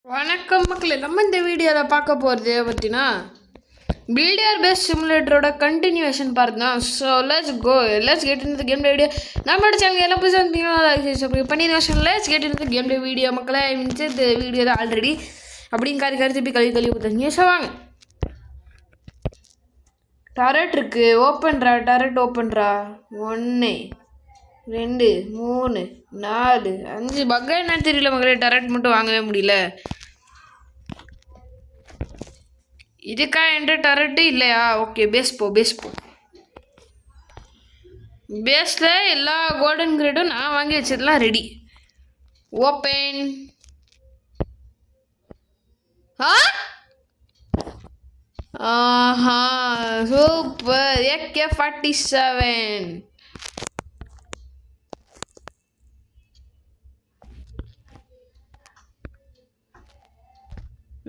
வணக்கம் மக்களே, நம்ம இந்த வீடியோவில் பார்க்க போகிறது பார்த்தீங்கன்னா பில்டர் பேஸ் சிமுலேட்டரோட கண்டினியூஷன் பார்த்து தான். So let's get in the game day video. நம்மளோட சேனல் எல்லாம் புதுசாக இருந்தீங்கன்னா பண்ணிடுவேன். Let's get in the game day video. மக்களே மீன்ஸ் இந்த வீடியோ தான் ஆல்ரெடி அப்படின்னு திருப்பி கழுவி ஊற்றுங்க. ஸோ வாங்க. டரட் இருக்கு, டரட் ஓப்பன்ரா. 1 2 3 4 5 பக்கா என்ன தெரியல மக்களே, டரட் மட்டும் வாங்கவே முடியல. இதுக்கா என்ற டரட்டு இல்லையா? ஓகே, பேஸ் போ. பேஸில் எல்லா கோல்டன் கிரேடும் நான் வாங்கி வச்சதெல்லாம் ரெடி. ஓப்பன். ஆஹா, super. AK-47.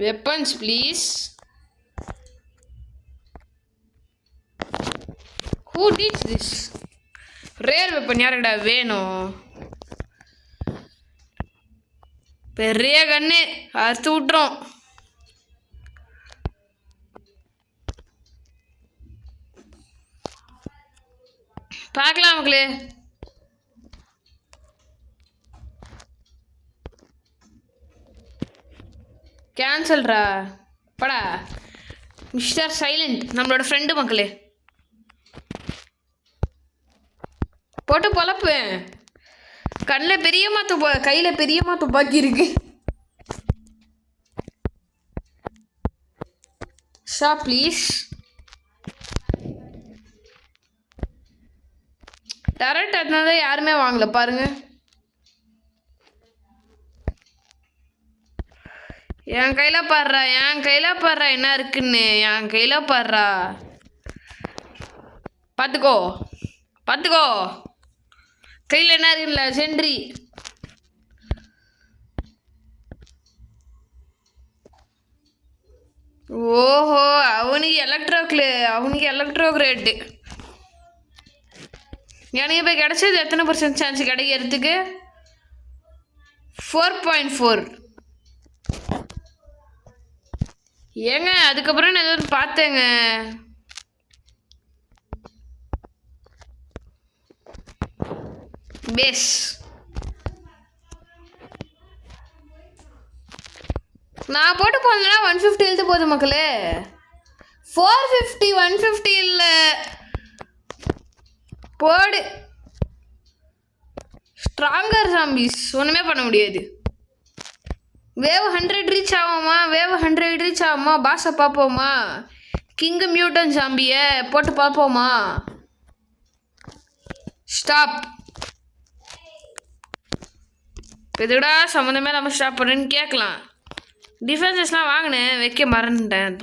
Weapons please. Who did this? Rare weapon யாருடா வேணும்? பெரிய கண்ணு அறுத்து விட்டுரும். பார்க்கலாம் மக்களே. கேன்சல்ரா படா. மிஸ்டர் சைலண்ட் நம்மளோட ஃப்ரெண்டு மக்களே. போட்டு பொழப்பேன். கண்ணில் பெரியம்மா கையில் பெரியம்மா துப்பாக்கி இருக்கு. ஷா ப்ளீஸ். டரட் அதனால யாருமே வாங்கல பாருங்க. என் கையில் பாடுறா என்ன இருக்குன்னு. என் கையில் பாடுறா. பார்த்துக்கோ கையில் என்ன இருக்குல்ல. சென்ட்ரி. ஓஹோ, அவனுக்கு எலக்ட்ரோ கிரேட்டு. எனக்கு இப்போ கிடைச்சது எத்தனை % சான்ஸ் கிடைக்கிறதுக்கு? 4.4. ஏங்க அதுக்கப்புறம் நான் ஏதோ பார்த்தேங்க. பேஸ் நான் போட்டு போனேன்னா 150 எழுத்து போகுது மக்களே. 450 150 இல்லை போடு. ஸ்ட்ராங்கர் ஜாம்பிஸ் ஒன்றுமே பண்ண முடியாது. வேவ் 100 ரீச் ஆகுமா? பாஸை பார்ப்போமா? கிங்கு மியூட்டன் ஜாம்பியை போட்டு பார்ப்போமா? ஸ்டாப். எதுடா சம்மந்தமே நம்ம ஸ்டாப் பண்ணுன்னு கேட்கலாம். டிஃபென்சஸ்லாம் வாங்கினேன், வைக்க மறந்துட்டேன்.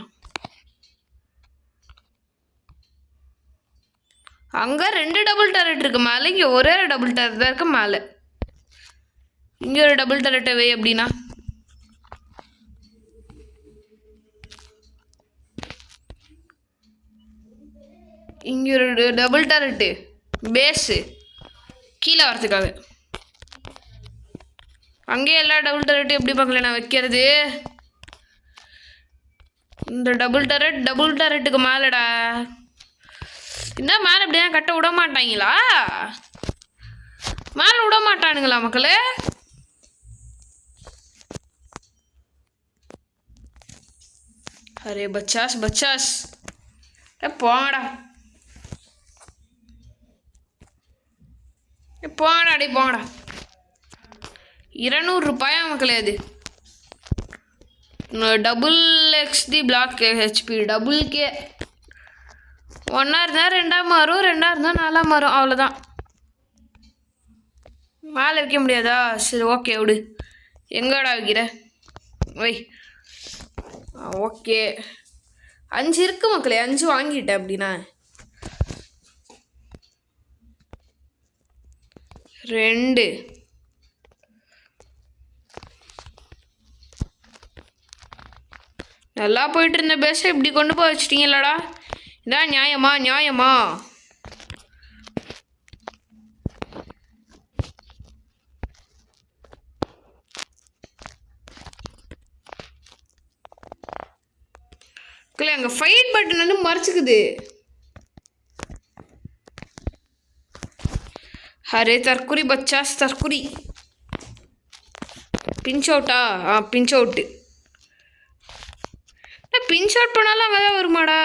அங்கே 2 டபுள் டரட் இருக்கு மேலே, இங்கே ஒரே டபுள் டரட் தான் இருக்கு மேலே. இங்கே ஒரு டபுள் டரட்டை வை அப்படின்னா. இங்கே ஒரு டபுள் டரட்டு பேஸு கீழே வரத்துக்காக. அங்கேயே எல்லா டபுள் டரட்டும் எப்படி பார்க்கல நான் வைக்கிறது. இந்த டபுள் டரட்டுக்கு மேலடா. இந்த மேலே அப்படியே கட்ட விட மாட்டாங்களா? மேலே விட மாட்டானுங்களா மக்களே? அரே பச்சாஸ் போங்கடா. போங்கடா. 200 ரூபாயா மக்களே அது. Double XD black HP double K. 1 இருந்தால் 2 மாறும், 2 இருந்தால் 4 மாறும், அவ்வளோதான். மேலே வைக்க முடியாதா? சரி ஓகே விடு. எங்கடா வைக்கிற? வை. ஓகே 5 இருக்கு மக்களே. 5 வாங்கிட்டேன் அப்படின்னா. 2 நல்லா போயிட்டு இருந்த பேஸை இப்படி கொண்டு போய் வச்சிட்டீங்களடா. இதான் நியாயமா? இல்லை அங்கே ஃபைட் பட்டன் வந்து மறைச்சிக்குது. அரே தற்குறி பச்சாஸ் தற்குறி. பிஞ்ச் அவுட்டா? Pinch out. பிஞ்ச் அவுட் பண்ணாலும் அங்கே தான் வருமாடா.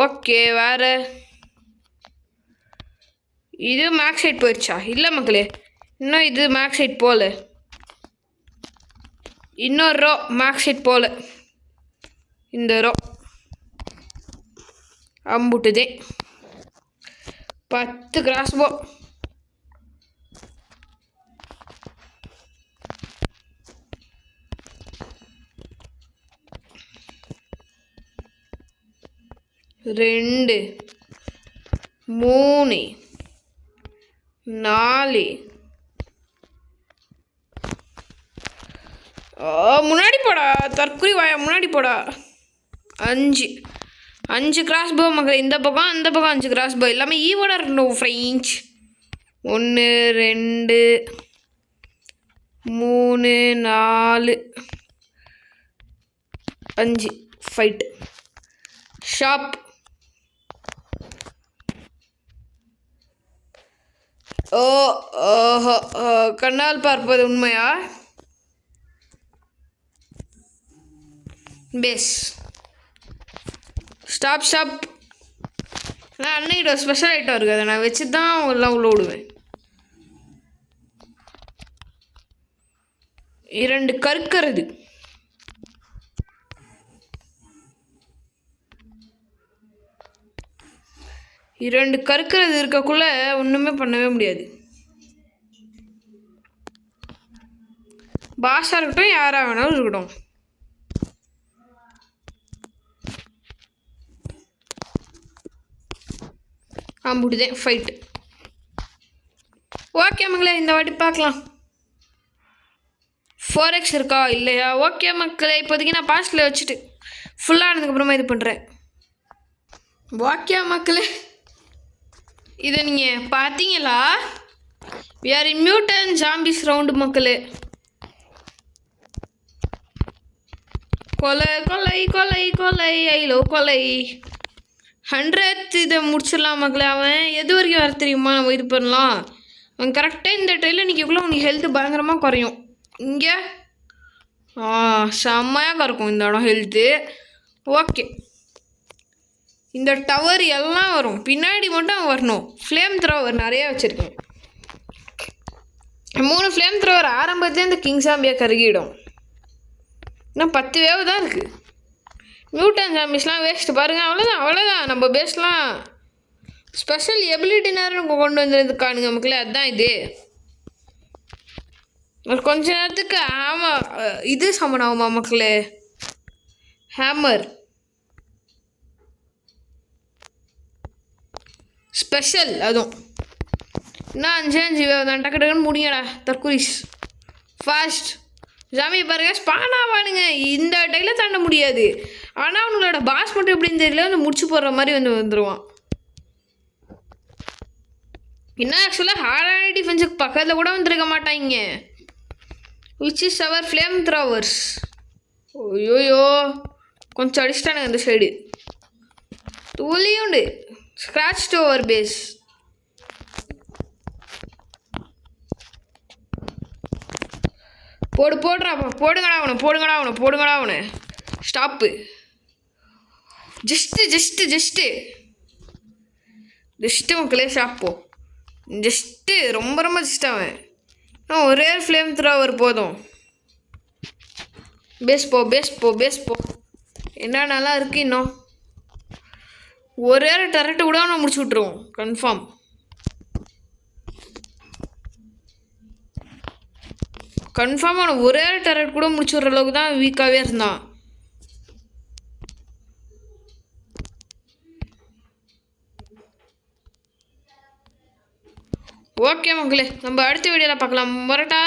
ஓகே வேறு இது மேக்ஸ் சைட் போயிடுச்சா? இல்லை மக்களே, இன்னும் இது மேக்ஸ் சைட் போகல. இன்னொரு ரோ மேக்ஸ் சைட் போகல. இந்த ரோ அம்புட்டுதே 10 கிராஸ்போ. ரெண்டு 3 4 முன்னாடி போடா தற்குறி வாயா, முன்னாடி போடா. 5 கிராஸ் போ மக்கள். இந்த பக்கம் அந்த பக்கம் 5 கிராஸ் போ. எல்லாமே ஈவோட இருக்கணும் ஃப்ரெண்ட்ஸ். 1 2 3 4 5 fight shop. ஓஹோ கண்ணால் பார்ப்பது உண்மையா? பேஸ் ஸ்டாப். நான் அன்னைக்கிட்ட ஸ்பெஷல் ஐட்டம் இருக்குது, அதை நான் வச்சு தான் எல்லாம் உள்ள விடுவேன். 2 கற்கிறது. இருக்கக்குள்ள ஒன்றுமே பண்ணவே முடியாது. பாஸாக இருக்கட்டும், யாராக வேணாலும் இருக்கட்டும். முடியுதேன் ஃபைட்டு. ஓகே மக்களே, இந்த வாட்டி பார்க்கலாம் 4x இருக்கா இல்லையா. ஓகே மக்களே, இப்போதைக்கு நான் பாஸ்டில் வச்சுட்டு ஃபுல்லாக ஆனதுக்கப்புறமா இது பண்ணுறேன். ஓகே மக்களே, இதை நீங்கள் பார்த்தீங்களா? we are in mutant zombies round மக்களே. கொலை கொலை கொலை கொலை ஐலோ கொலை 100th இதை முடிச்சிடலாம் மக்களே. அவன் எது வரைக்கும் வர தெரியுமா? நம்ம இது பண்ணலாம். அவன் கரெக்டாக இந்த டைமில் நிற்கக்குள்ள உனக்கு ஹெல்த்து பயங்கரமாக குறையும். இங்கே செம்மையாக இருக்கும் இந்த இடம் ஹெல்த்து. ஓகே, இந்த டவர் எல்லாம் வரும், பின்னாடி மட்டும் வரணும். ஃப்ளேம் த்ரோவர் நிறையா வச்சுருக்கேன். 3 ஃப்ளேம் த்ரோவர் ஆரம்பத்துலேயே இந்த கிங் சாம்பியாக கருகிடும். இன்னும் 10 வேவ் தான் இருக்குது. மியூட்டன் சாம்பிஸ்லாம் வேஸ்ட்டு பாருங்கள். அவ்வளோதான் நம்ம பேஸ்லாம் ஸ்பெஷல் எபிலிட்டி நேரம் கொண்டு வந்துருக்கானுங்க மக்களே. அதுதான் இது. கொஞ்ச நேரத்துக்கு இது சமன் ஆகுமா மக்களே? Hammer special. அதுவும் இன்னும் 5 தான். டக்கு டக்குன்னு முடியடா தற்குறிஸ் ஃபாஸ்ட். ஜாமி பாருங்க ஸ்பானாவானுங்க. இந்த டைலில் தாண்ட முடியாது. ஆனால் அவங்களோட பாஸ் மட்டும் எப்படின்னு தெரியல, வந்து முடிச்சு போடுற மாதிரி வந்துடுவான். இன்னும் ஆக்சுவலாக ஹார்டான டிஃபென்ஸுக்கு பக்கத்தில் கூட வந்துருக்க மாட்டாங்க. Which is our flame throwers. ஐயோயோ கொஞ்சம் அடிச்சிட்டானுங்க அந்த சைடு. துளியுண்டு ஸ்க்ராட்ச் ஓவர் பேஸ். போடுங்கடா அவனை. ஸ்டாப்பு. ஜஸ்ட்டு மக்களே ஷாப்போ. ஜஸ்ட்டு ரொம்ப ஜஸ்ட். அவன் ஒரே ஃப்ளேம் த்ரோவர் போதும். பேஸ் போ. என்ன நல்லா இருக்கு. இன்னும் ஒரே டெரக்ட் கூட அவனை முடிச்சு விட்ருவோம் கன்ஃபார்ம். அவனை ஒரே டெரக்ட் கூட முடிச்சு விட்ற அளவுக்கு தான் வீக்காகவே இருந்தான். ஓகே மக்களே, நம்ம அடுத்த வீடியோவில் பார்க்கலாம். வரட்டா.